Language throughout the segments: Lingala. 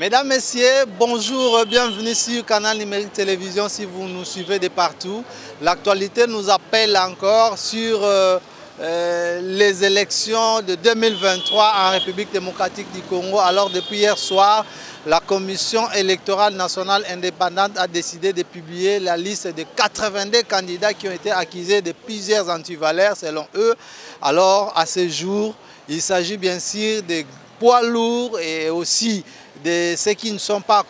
Mesdames, Messieurs, bonjour, bienvenue sur Canal Numérique Télévision si vous nous suivez de partout. L'actualité nous appelle encore sur les élections de 2023 en République démocratique du Congo. Alors depuis hier soir, la Commission électorale nationale indépendante a décidé de publier la liste de 82 candidats qui ont été accusés de plusieurs antivaleurs selon eux. Alors à ce jour, il s'agit bien sûr des poids lourds et aussi de ceux qui ne sont pas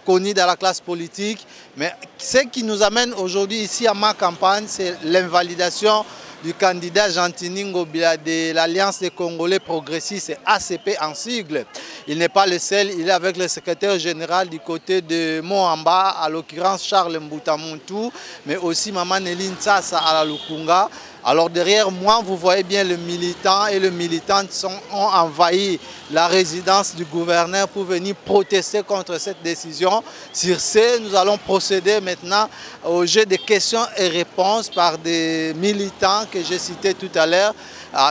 connus dans la classe politique. Mais ce qui nous amène aujourd'hui ici à ma campagne, c'est l'invalidation du candidat Gentini Ngobila de l'Alliance des Congolais progressistes, ACP en sigle. Il n'est pas le seul, il est avec le secrétaire général du côté de Moamba, à l'occurrence Charles Mbutamuntu, mais aussi Maman Néline Tsassa à la Lukunga. Alors derrière moi, vous voyez bien le militant et le militante ont envahi la résidence du gouverneur pour venir protester contre cette décision. Sur ce, nous allons procéder maintenant au jeu de questions et réponses par des militants que j'ai cités tout à l'heure.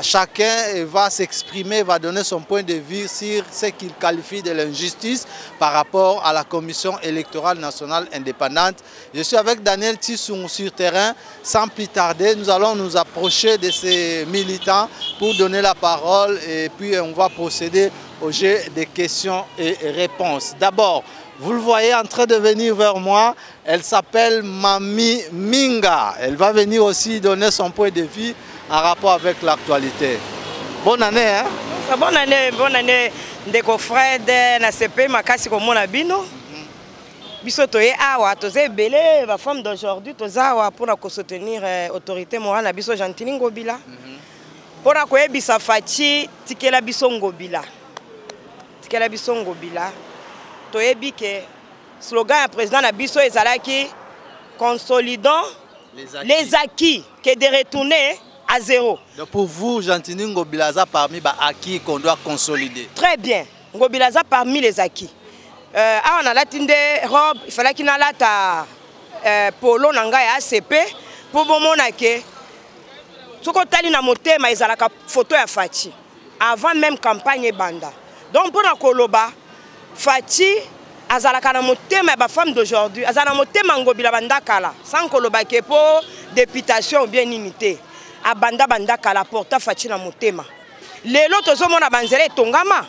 Chacun va s'exprimer, va donner son point de vue sur ce qu'il qualifie de l'injustice par rapport à la Commission électorale nationale indépendante. Je suis avec Daniel Tissou sur terrain. Sans plus tarder, nous allons nous approcher de ces militants pour donner la parole et puis on va procéder au jeu des questions et réponses. D'abord, vous le voyez en train de venir vers moi, elle s'appelle Mami Minga. Elle va venir aussi donner son point de vue en rapport avec l'actualité. Bonne année, hein? Bonne année, Ndeko Fred, NACP, Makasi Komona Bino. Biso toye awa, toze belé, la femme d'aujourd'hui, toze awa pour soutenir l'autorité morale, biso Gentini Ngobila. Pour la koye bisa fachi, tikela biso Ngobila. Tikela biso Ngobila. Toye bike, slogan à président na biso ezalaki, consolidons les acquis, que de retourner à zéro. Donc pour vous, Gentini Ngobila parmi les acquis qu'on doit consolider. Très bien. Ngobila parmi les acquis. On a latine robe, il fallait qu'il y ait polo nanga et ACP pour bon monake. Ce qu'on t'a dit na motema ils la photo ya Fachi. Avant même campagne banda. Donc pour la koloba, Fachi azalaka na motema ba femme d'aujourd'hui, azala motema Ngobila banda kala, sans koloba ke pour députation ou bien unité. Abanda banda kala porta Fachi na motema. Lelo tozo mona banzele tongama.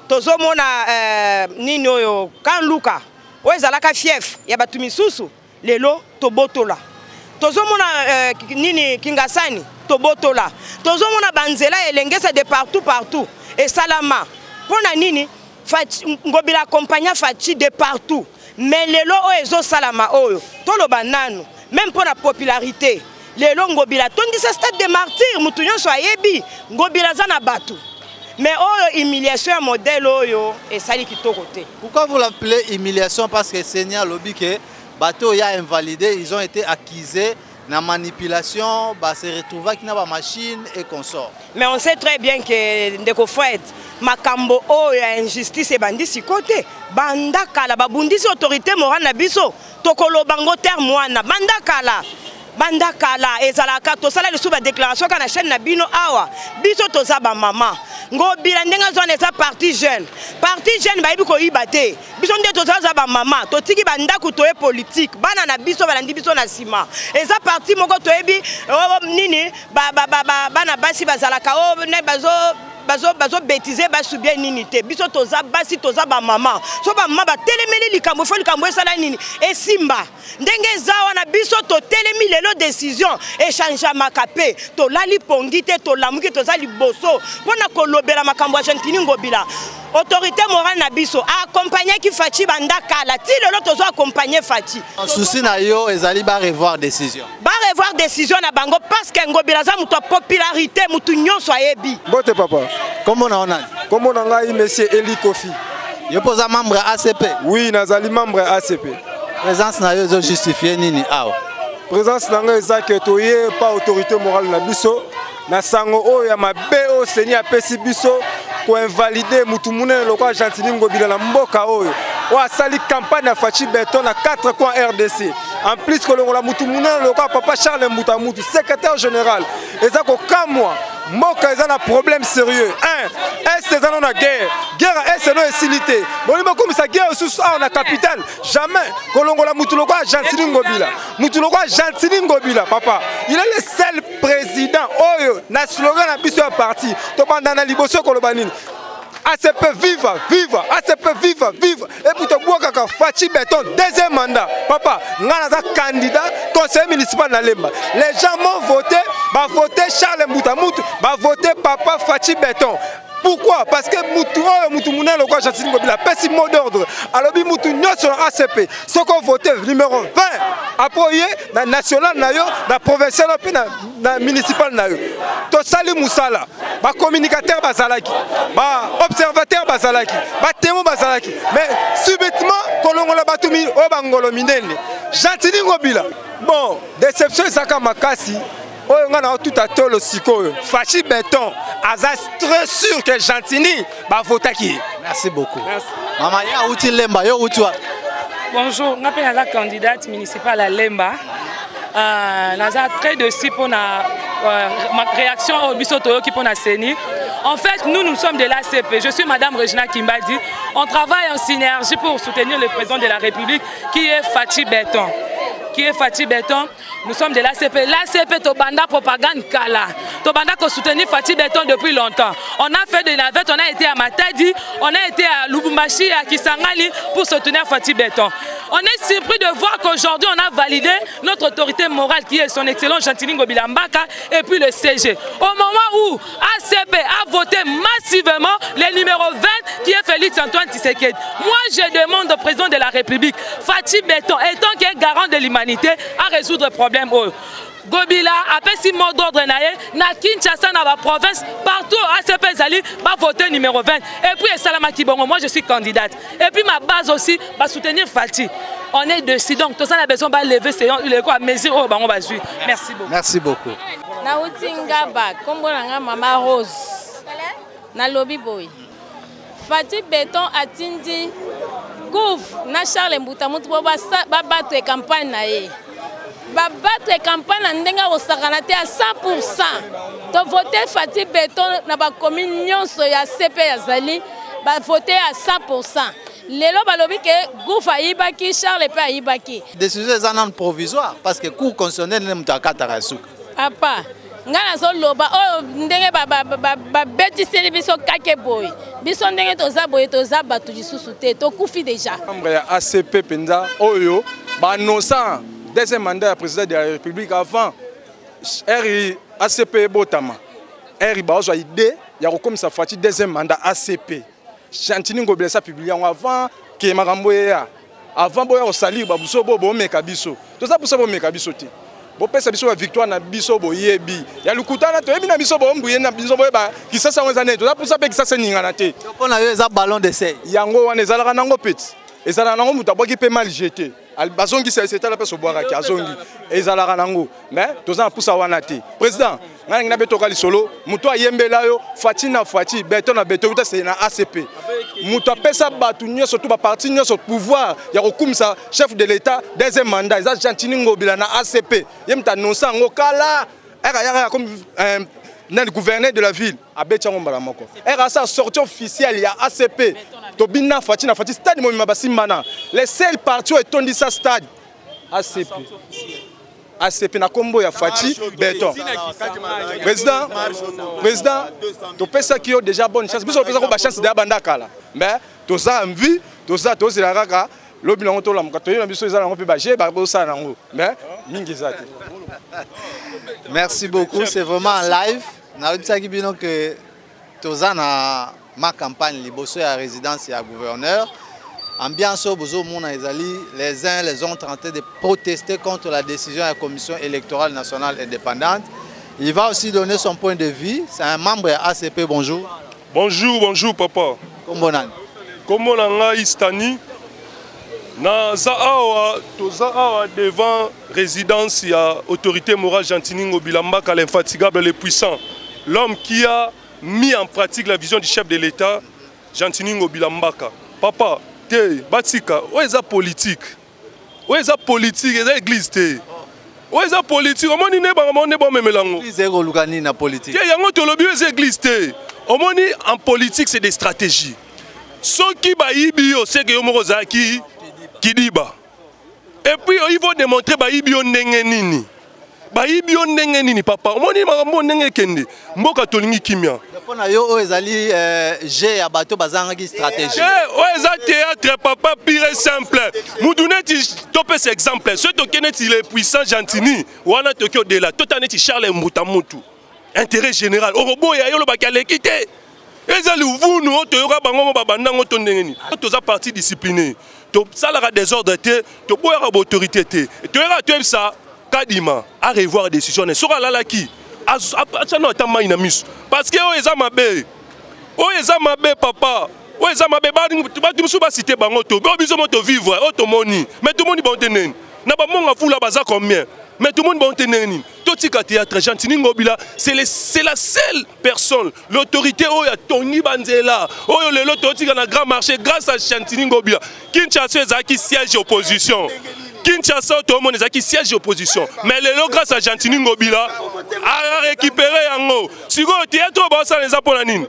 Tozo mona nini oyo kan luka. O ezalaka fief ya batu misusu. Lelo tobotola. Tozo mona nini kingasani tobotola. Tozo mona banzela elengesa de partout et salama. Pona nini Fachi Ngobila accompagna Fachi de partout. Mais lelo o ezo salama oyo. Tolo banano même pour la popularité. Lelo Ngobila tondi sa stade de martyr mutu nyonso ayebi Ngobila za na batu. Mais oh, humiliation à modèle oyo et ça qui côté. Pourquoi vous l'appelez humiliation? Parce que Seigneur lobby que bateau y a invalidé, ils ont été accusés de manipulation, bah se retrouver avec une machine et consort. Mais on sait très bien que Ndeko Fred, makambo oh ya injustice et bandit si côté. Banda kala babundisi autorité morale na biso. Tokolo bango terre mwana banda kala. Banda kala ezalaka to sala lisuba déclaration kana chaîne na bino awa biso to zaba mama Ngobila ndenga zone eza parti jeune ba ibi ko ibate biso nde to zaba mama to tiki banda ku to politique bana na biso balandi biso na sima eza parti moko to ebi nini bana basi bazalaka o ne bazo bêtiser basu bien unité biso toza basi toza ba mama so ba mama telemeli likambo fo likambo esala nini esimba ndenge zawa na biso to telemi lelo décision échange makape to lali pongite to lamuki toza liboso pona kolobela makambo ya Gentini Ngobila autorité morale na biso accompagner ki Fachi banda kala ti lelo tozo accompagner Fachi souci na yo ezali ba revoir décision na bango parce que Ngobila za muto popularité mutu nyonso ayebi bote papa. Comment on a? Comment on a monsieur Eli Kofi? Vous êtes membre ACP? Oui, nazali membre ACP. Présence na yo justifié nini awa? Présence na nga que toye pas autorité morale na biso na sango o ya mabe o Seigneur apesi biso ko invalider mutu munene lokwa Gentini Ngobila na mboka oyo. O asali campagne à Fachi Beton à 4 coins RDC. En plus que le mutu munene lokwa papa Charles Mbutamutu secrétaire général. Ezako kamwa Moka est un problème sérieux. Est-ce que on a guerre? Guerre est non estilité. Bon, comme ça guerre sous on a capitale. Jamais. Kolongola Mutuloko Gentili Ngobila. Mutuloko Gentili Ngobila, papa. Il est le seul président. Oyo, na slogan na biso parti. To bandana liboso kolobanini. ACP viva, viva, ACP viva, viva. Et puis tu vois que Fachi Beton, deuxième mandat. Papa, nous sommes candidat conseiller municipal na Lemba. Les gens m'ont voté, va voter Charles Moutamout, va voter Papa Fachi Beton. Pourquoi? Parce que Moutou Mouna le roi Gentili Ngobila pèse mot d'ordre. Alors bi Moutou Nyo sur ACP. Ce qu'on voté numéro 20. Après na national na yo, na provincial puis na municipal na yo. To sali Moussala, ba communicateur bazalaki, ba observateur bazalaki, ba témoin bazalaki. Mais subitement kolongola batumi o bangolo minene. Gentili Ngobila. Bon, déception Zaka Makasi. On a tout à tout le psycho. Fachi Beton, Azaz très sûr que Gentili va voter qui. Merci beaucoup. Merci. Maman, ya outil Lemba, yo outil. Bonjour, je suis la candidate municipale à Lemba. Je suis très déçu pour ma réaction au Bissotoyo qui pour la CENI. En fait, nous sommes de l'ACP. Je suis Madame Regina Kimbadi. On travaille en synergie pour soutenir le président de la République qui est Fachi Beton. Nous sommes de l'ACP. L'ACP, Tobanda Propagande Kala. Tobanda qui soutenir Fachi Beton depuis longtemps. On a fait des navettes, on a été à Matadi, on a été à Lubumbashi, à Kisangani pour soutenir Fachi Beton. On est surpris de voir qu'aujourd'hui on a validé notre autorité morale qui est son excellence Gentili Ngobila Mbaka et puis le CG. Au moment où ACP a voté massivement le numéro 20 qui est Félix Antoine Tshisekedi. Moi je demande au président de la République, Fachi Beton, étant qu'il est garant de l'humanité, à résoudre le problème. Ngobila après si mot d'ordre na Kinshasa dans la province partout ACP Zali va voter numéro 20 et puis Salama Kibongo moi je suis candidate et puis ma base aussi va soutenir Fachi. On est dessus donc tout ça a besoin de lever les quoi mesure au bango va suivre. Merci beaucoup. Merci beaucoup. Na utinga ba kombo nga mama Rose. Na lobby boy. Fachi Beton atindi Gouf na Charles Moutamout pour battre campagne na ye. Battre campagne na ndenga osakanate à 100%. To voter Fachi Beton na ba commune nyonso ya CP ya Zali ba voter à 100%. Lelo balobi ke Gouf ayibaki Charles pe ayibaki. Décision est un provisoire parce que cour constitutionnel ne mutakata rasuka. Papa ngana zo loba o ndenge ba betiseli biso kake boy. Biso ndenge toza boy toza batu lisusu te to kufi déjà. Membre ya ACP penza oyo ba nosa deuxième mandat du président de la République avant ACP Botama. RI Baozo a idée, il y a comme ça fait deuxième mandat ACP. Gentili Ngobila ça publié avant que Maramboya. Avant boya au salir babuso bo mekabiso. Tout ça pour ça bo mekabiso ti. Bo pesa biso victoire na biso bo yebi. Ya lukutana to yebi na biso bo mbuye na biso bo ba ki ça ça nzane. Tout ça pour ça pe ki ça se ningana te. On a eu ça ballon d'essai. Yango wana ezalaka nango petit. Ezalaka nango muta boki pe mal jeté. Albazongi c'est la personne boire qui azongi ezalaka nango mais toza pour ça wana te président ngana ngina betoka lisolo muto ayembela yo Fachi Beton na Beton c'est na ACP muto pesa batu nyoso to ba parti nyoso pouvoir ya kokumisa chef de l'état deuxième mandat eza Gentili Ngobila na ACP yemta nonsa ngokala era comme le gouverneur de la ville a Betchango Mbalamoko era sa sortie officielle il y a ACP Tobina Fachi na Fachi stade mo Simana les seuls partis ont tondi sa stade ACP na combo ya Fachi Beton président to pesa ki yo déjà bonne chance biso pesa ko ba chance de bandaka là mais to ça envie to ça to c'est la kaka lobi na to la mkato na biso ezala ngo pe ba je ba ko ça nango mais mingi zate. Merci beaucoup, c'est vraiment en live. Na dit bino que tozana ma campagne liboso ya résidence ya gouverneur. Ambiance au bozo mona ezali les uns les autres en train de protester contre la décision de la commission électorale nationale indépendante. Il va aussi donner son point de vue. C'est un membre de ACP. Bonjour. Bonjour papa. Comment on Comment on Istani na zaawa toza devant résidence ya autorité morale Gentili Ngobila Mbaka l'infatigable le puissant, l'homme qui a mis en pratique la vision du chef de l'État Gentili Ngobila Mbaka. Papa, te batika, où est la politique? Où est la politique et l'église te? Ouais, c'est politique. On est bon memelango. Zéro lukani na politique. Il y a un autre lobby église. On est en politique, c'est des stratégies. Ceux qui baïbio, c'est que Yomoroza qui dit bas. Et puis ils vont démontrer baïbio nengenini. Baïbio nengenini papa. On est marambo nengekende. Mboka tolingi kimia. Pona yo ezali j'ai abato bazanga qui stratégie. Ouais, ça théâtre papa pire et simple. Moudounet topé cet exemple. Ceux qui il est puissant gentini. Wana Tokyo de là. Tout en est Charles Mbutamutu. Intérêt général. Au robot ya yo lo bakale quitter. Ezali vous nous to yora bango babanda ngo tondengeni. To za parti discipliné. To salara désordre té, to boyara autorité té. To yora to ça kadima à revoir décision. Sora lala ki. Achano tama ina misu. Parce que o eza mabe. O eza mabe papa. O eza mabe ba tu musu ba cité bango to. Ba biso moto vivre, o to moni. Mais tout le monde bon tenen. Na ba monga fula baza combien? Mais tout le monde bon tenen. Totika théâtre Gentini Ngobila, c'est la seule personne, l'autorité où il y a Tony Banzela, où il y a l'autorité dans le grand marché grâce à Gentini Ngobila. Kinshasa qui siège opposition. Kinshasa tout le monde qui siège opposition. Mais le grâce à Gentini Ngobila a récupéré Yango. Si vous théâtre ça les aponanines.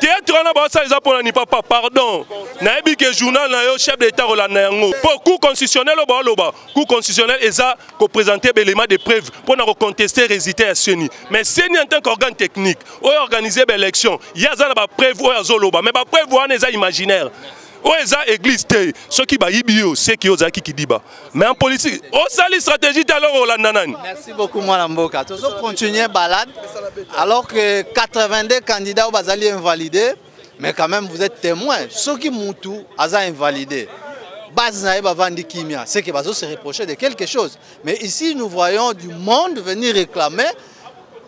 Théâtre on a ça les aponanines papa pardon. Naebi que journal na yo chef d'état Rolanda Yango. Pour coup constitutionnel au baloba. Coup constitutionnel eza ko présenter l'élément de preuve pour na contester résultat à Seni. Mais Seni en tant qu'organe technique, ou organiser l'élection, il y a des preuves ou azoloba, mais pas preuve ou est imaginaire. Ou est église té, ceux qui ba ibio, c'est qui ozaki qui diba. Mais en politique, on sali stratégie alors Rolandanan. Merci beaucoup moi Mboka. Tous continuer balade alors que 82 candidats au bazali invalidés, mais quand même vous êtes témoins, ceux qui moutou aza invalidés. C'est que Bazo se reprochait de quelque chose. Mais ici, nous voyons du monde venir réclamer.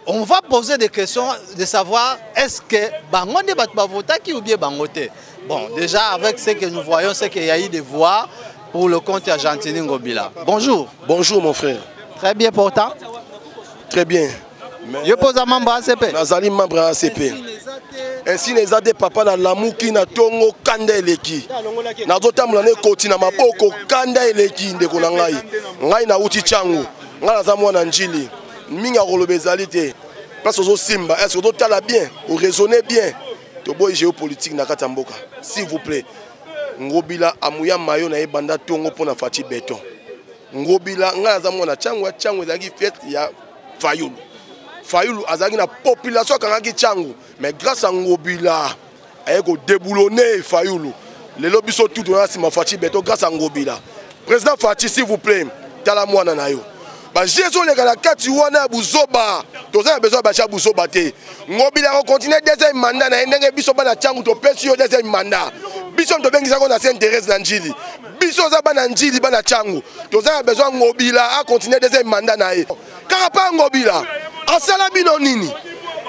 On va poser des questions de savoir est-ce que Bangonde Batbavota qui ou bien Bangote. Bon, déjà, avec ce que nous voyons, c'est qu'il y a eu des voix pour le compte à Gentini Ngobila. Bonjour. Bonjour, mon frère. Très bien, pourtant. Très bien. Je pose un membre ACP. Nazali membre ACP. Ainsi les ade papa na lamuki na tongo kanda eleki. Na zotamula ne koti na maboko kanda eleki ndeko na ngai. Ngai na uti changu. Ngai na zamwa na njili. Minga kolobe ezali te. Place ozo simba, est-ce que tala bien, ou raisonner bien. To boy géopolitique na kata mboka. S'il vous plaît. Ngobila amuya mayo na ebanda tongo pona fati beton. Ngobila ngai na zamwa na changu ezali fête ya Fayulu. Fayulu azaki na population kangaki changu mais grâce à Ngobila ayeko déboulonner Fayulu les lobbies sont tout dans ma Fati beto grâce à Ngobila président Fati s'il vous plaît tala mwana na yo ba jeso le kala kati wana buzoba toza besoin ba cha buzoba te Ngobila ko continuer deuxième mandat na ndenge biso bana changu to pesi yo deuxième mandat biso to bengisa ko na s'intéresse na njili biso za bana njili bana changu toza besoin Ngobila a continuer deuxième mandat na ye car pas Ngobila asala bino nini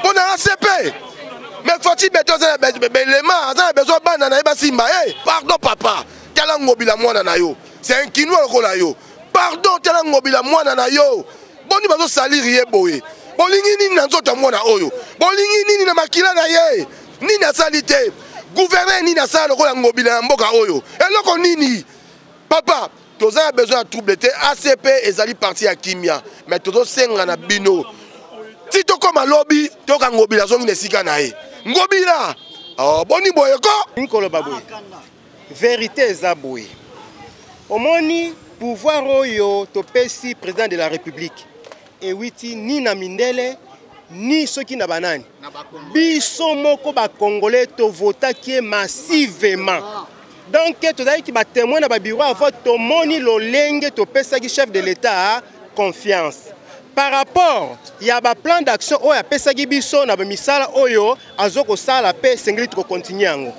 pona ACP mais Fati beto za belema za besoin bana na eba simba pardon papa tala Ngobila mwana na yo c'est un kino lokola yo pardon tala Ngobila mwana na yo boni bazo salir ye boye bolingi nini na nzota mwana oyo bolingi nini na makila na ye nini asalite gouverner nini asala lokola Ngobila na mboka oyo eloko nini papa toza besoin de trouble te ACP ezali parti ya kimia mais tozo senga na bino si to comme lobby to ka Ngobila zongi nesika na ye Ngobila boni boye ko nkolo baboye vérité eza boye omoni pouvoir oyo topesi président de la république ewiti ni na mindele ni soki na banani biso moko ba congolais to votaki massivement donc tozali ki ba témoin na ba bureau avant tomoni lolenge topesaki chef de l'état confiance. Par rapport, il y a un plan d'action où il y a pesagi biso na misala oyo azoko sala pe sengli to continuer.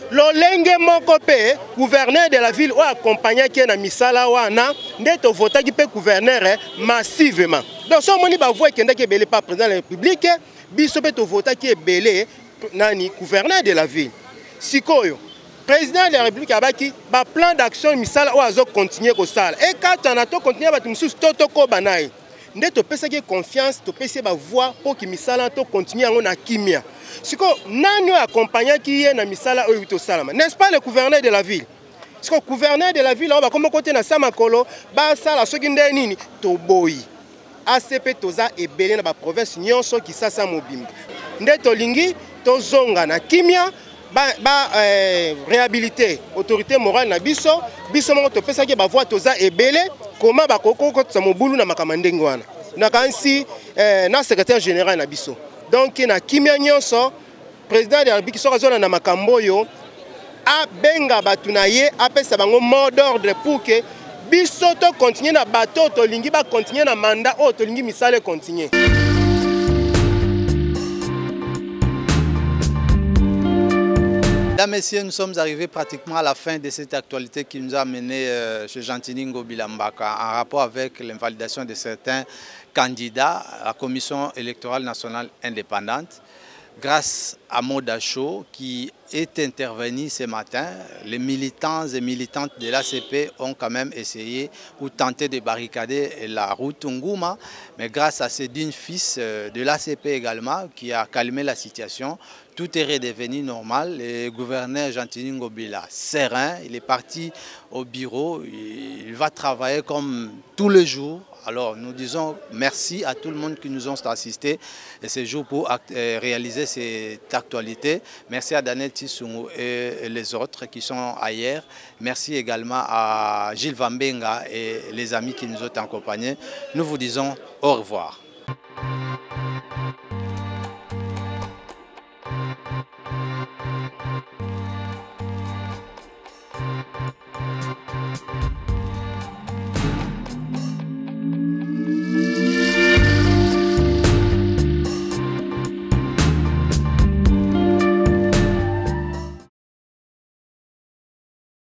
Lolenge moko pe gouverneur de la ville ou accompagné qui na misala wana ndeto votaki pe gouverneur massivement. Donc so moni ba voix kenda ke belé pas président de la République biso pe to votaki belé nani gouverneur de la ville. Sikoyo président de la République abaki ba plan d'action misala ou azoko continuer ko sala. Et quand on a to continuer ba tumsu totoko banai. Nde to pesaki confiance to pesi ba voix pour que misala to continuer en na kimia. Siko nani accompagné qui est na misala oyo to salama. N'est-ce pas le gouverneur de la ville? Siko gouverneur de la ville on va comme côté na Samakolo ba sala soki nde nini to boyi. ACP toza ebele na ba province nyonso Kisasa mobimba. Nde tolingi tozonga na kimia réhabiliter autorité morale na biso moko topesa ke ba voix toza ebele koma ba kokoko tsa mobulu na makamandenge wana. Na kansi na secrétaire général na biso. Donc na kimia nyonso président de la République soka na makambo yo a benga batu na ye apesa bango mot d'ordre pour que biso to continuer na bateau to lingi ba continuer na mandat o to lingi misale continuer. Mesdames, Messieurs, nous sommes arrivés pratiquement à la fin de cette actualité qui nous a mené chez Gentini Ngobila Mbaka en rapport avec l'invalidation de certains candidats à la Commission électorale nationale indépendante. Grâce à Modacho qui est intervenu ce matin, les militants et militantes de l'ACP ont quand même essayé ou tenté de barricader la route Ngouma, mais grâce à Cédine Fils de l'ACP également qui a calmé la situation, tout est redevenu normal. Le gouverneur Gentini Ngobila, serein, il est parti au bureau, il va travailler comme tous les jours. Alors nous disons merci à tout le monde qui nous ont assistés ce jour pour réaliser cette actualité. Merci à Daniel Tissungu et les autres qui sont ailleurs. Merci également à Gilles Vambenga et les amis qui nous ont accompagnés. Nous vous disons au revoir.